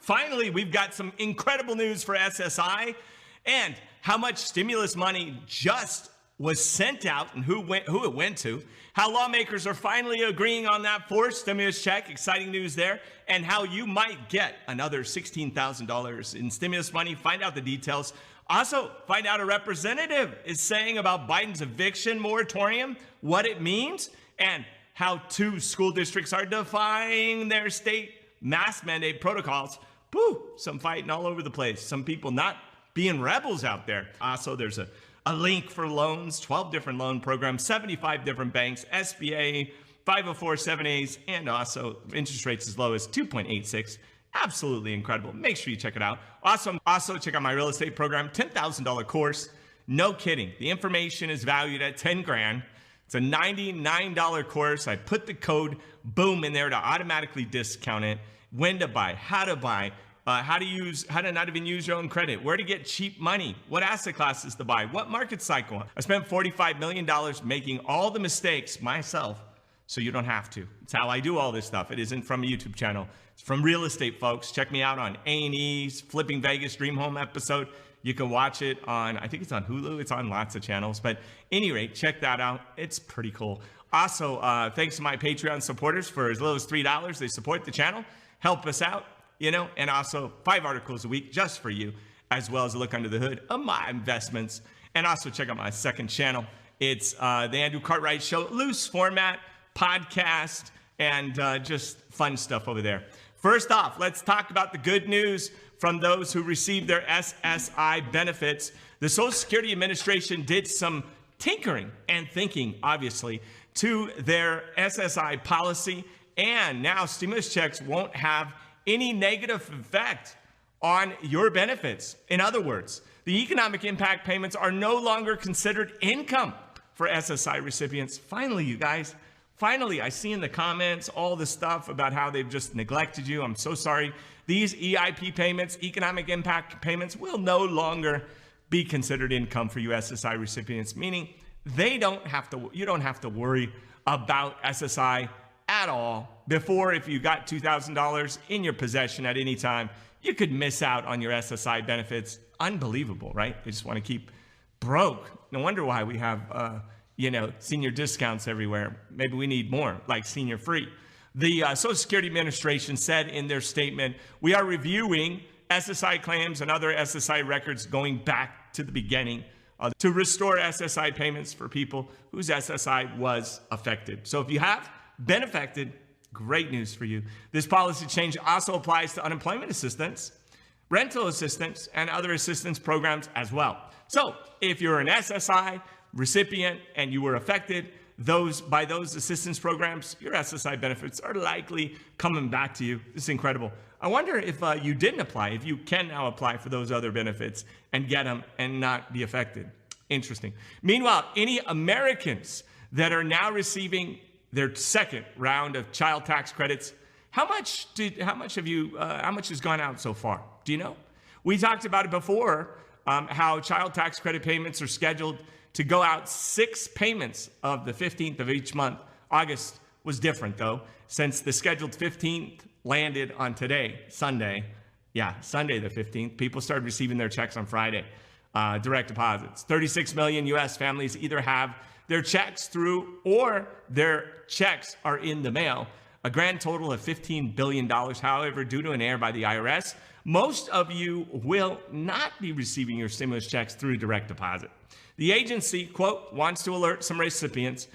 Finally, we've got some incredible news for SSI and how much stimulus money just was sent out and who it went to, how lawmakers are finally agreeing on that fourth stimulus check, exciting news there, and how you might get another $16,000 in stimulus money. Find out the details. Also, find out a representative is saying about Biden's eviction moratorium, what it means, and how 2 school districts are defying their state mask mandate protocols. Woo, some fighting all over the place. Some people not being rebels out there. Also, there's a link for loans, 12 different loan programs, 75 different banks, SBA, 504 7As, and also interest rates as low as 2.86. Absolutely incredible. Make sure you check it out. Awesome. Also, check out my real estate program, $10,000 course. No kidding. The information is valued at 10 grand. It's a $99 course. I put the code BOOM in there to automatically discount it. When to buy, how to buy, how to not even use your own credit, where to get cheap money, what asset classes to buy, what market cycle. I spent $45 million making all the mistakes myself so you don't have to. It's how I do all this stuff. It isn't from a YouTube channel. It's from real estate, folks. Check me out on A&E's Flipping Vegas Dream Home episode. You can watch it on, I think it's on Hulu. It's on lots of channels. But any rate, check that out. It's pretty cool. Also, thanks to my Patreon supporters for as little as $3. They support the channel, help us out, you know, and also 5 articles a week just for you, as well as a look under the hood of my investments. And also check out my second channel. It's the Andrew Cartwright Show, loose format, podcast, and just fun stuff over there. First off, let's talk about the good news from those who received their SSI benefits. The Social Security Administration did some tinkering and thinking, obviously, to their SSI policy, and now stimulus checks won't have any negative effect on your benefits. In other words, the economic impact payments are no longer considered income for SSI recipients. Finally, you guys. Finally, I see in the comments all the stuff about how they've just neglected you. I'm so sorry. These EIP payments, economic impact payments, will no longer be considered income for you SSI recipients, meaning you don't have to worry about SSI at all. Before, if you got $2,000 in your possession at any time, you could miss out on your SSI benefits. Unbelievable, right? They just want to keep broke. No wonder why we have senior discounts everywhere. Maybe we need more, like senior free. The Social Security Administration said in their statement, we are reviewing SSI claims and other SSI records going back to the beginning to restore SSI payments for people whose SSI was affected. So if you have been affected, great news for you. This policy change also applies to unemployment assistance, rental assistance, and other assistance programs as well. So if you're an SSI recipient and you were affected by those assistance programs, your SSI benefits are likely coming back to you. This is incredible. I wonder if you didn't apply, if you can now apply for those other benefits and get them and not be affected. Interesting. Meanwhile, any Americans that are now receiving their second round of child tax credits, how much has gone out so far? Do you know? We talked about it before, how child tax credit payments are scheduled to go out 6 payments of the 15th of each month. August was different, though, since the scheduled 15th landed on today, Sunday. Yeah, Sunday the 15th. People started receiving their checks on Friday, direct deposits. 36 million U.S. families either have their checks through or their checks are in the mail. A grand total of $15 billion, however, due to an error by the IRS, most of you will not be receiving your stimulus checks through direct deposit. The agency, quote, wants to alert some recipients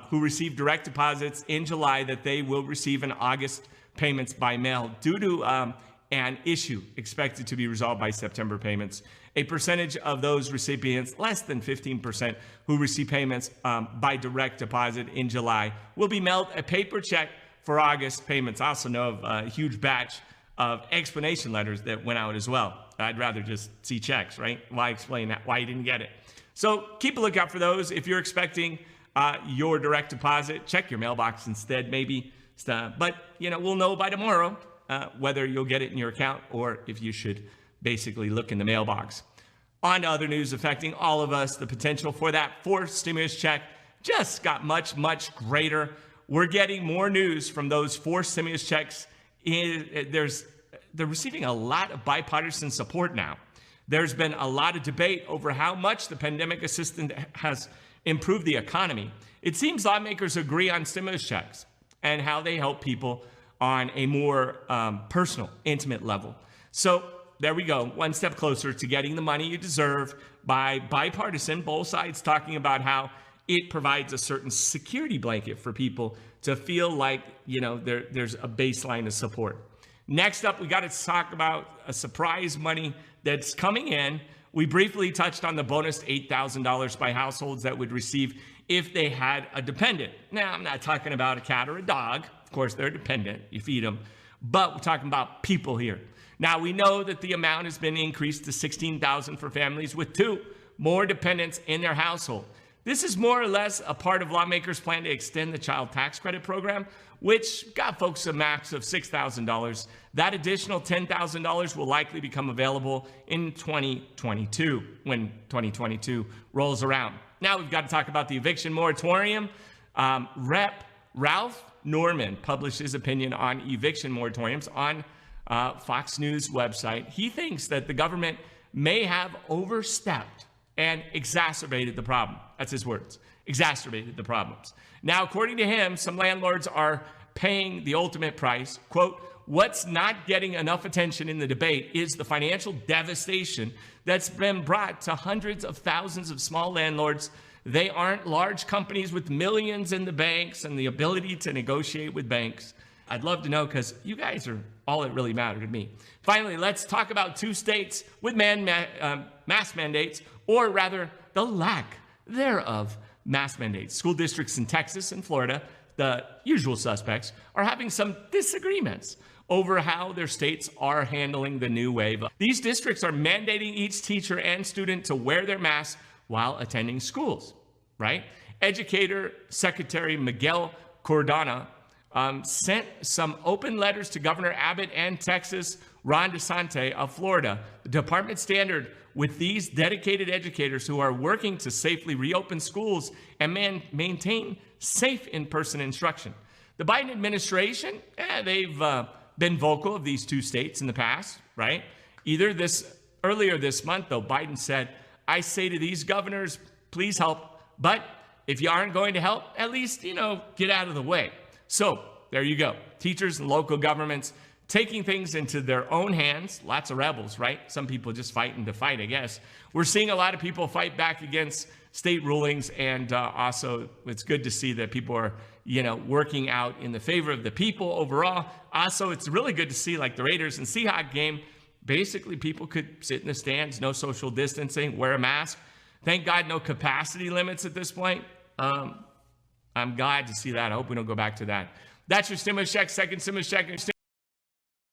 who received direct deposits in July that they will receive in August payments by mail due to an issue expected to be resolved by September payments. A percentage of those recipients, less than 15%, who receive payments by direct deposit in July will be mailed a paper check for August payments. I also know of a huge batch of explanation letters that went out as well. I'd rather just see checks, right? Why explain that? Why you didn't get it? So keep a lookout for those. If you're expecting your direct deposit, check your mailbox instead, maybe. But, we'll know by tomorrow whether you'll get it in your account or if you should basically look in the mailbox. On to other news affecting all of us. The potential for that fourth stimulus check just got much, much greater. We're getting more news from those four stimulus checks. There's they're receiving a lot of bipartisan support now. There's been a lot of debate over how much the pandemic assistance has improved the economy. It seems lawmakers agree on stimulus checks and how they help people on a more personal, intimate level. So there we go, one step closer to getting the money you deserve by bipartisan, both sides talking about how it provides a certain security blanket for people to feel like, there's a baseline of support. Next up, we got to talk about a surprise money that's coming in. We briefly touched on the bonus $8,000 by households that would receive if they had a dependent. Now, I'm not talking about a cat or a dog. Of course, they're dependent. You feed them. But we're talking about people here. Now, we know that the amount has been increased to $16,000 for families with 2 more dependents in their household. This is more or less a part of lawmakers' plan to extend the child tax credit program, which got folks a max of $6,000. That additional $10,000 will likely become available in 2022, when 2022 rolls around. Now we've got to talk about the eviction moratorium. Rep. Ralph Norman published his opinion on eviction moratoriums on Fox News website. He thinks that the government may have overstepped and exacerbated the problem. That's his words, exacerbated the problems. Now, according to him, some landlords are paying the ultimate price. Quote, what's not getting enough attention in the debate is the financial devastation that's been brought to hundreds of thousands of small landlords. They aren't large companies with millions in the banks and the ability to negotiate with banks. I'd love to know, because you guys are all that really matter to me. Finally, let's talk about 2 states with mask mandates, or rather the lack thereof mask mandates. School districts in Texas and Florida, the usual suspects, are having some disagreements over how their states are handling the new wave. These districts are mandating each teacher and student to wear their masks while attending schools, right? Educator Secretary Miguel Cordona sent some open letters to Governor Abbott and Texas Ron DeSantis of Florida. The department standard with these dedicated educators who are working to safely reopen schools and maintain safe in-person instruction. The Biden administration, they've been vocal of these 2 states in the past, right? Earlier this month, though, Biden said, I say to these governors, please help, but if you aren't going to help, at least, get out of the way. So there you go. Teachers and local governments taking things into their own hands. Lots of rebels, right? Some people just fighting to fight, I guess. We're seeing a lot of people fight back against state rulings, and also it's good to see that people are, working out in the favor of the people overall. Also, it's really good to see, like the Raiders and Seahawks game, basically people could sit in the stands, no social distancing, wear a mask. Thank God no capacity limits at this point. I'm glad to see that. I hope we don't go back to that. That's your stimulus check, second stimulus check.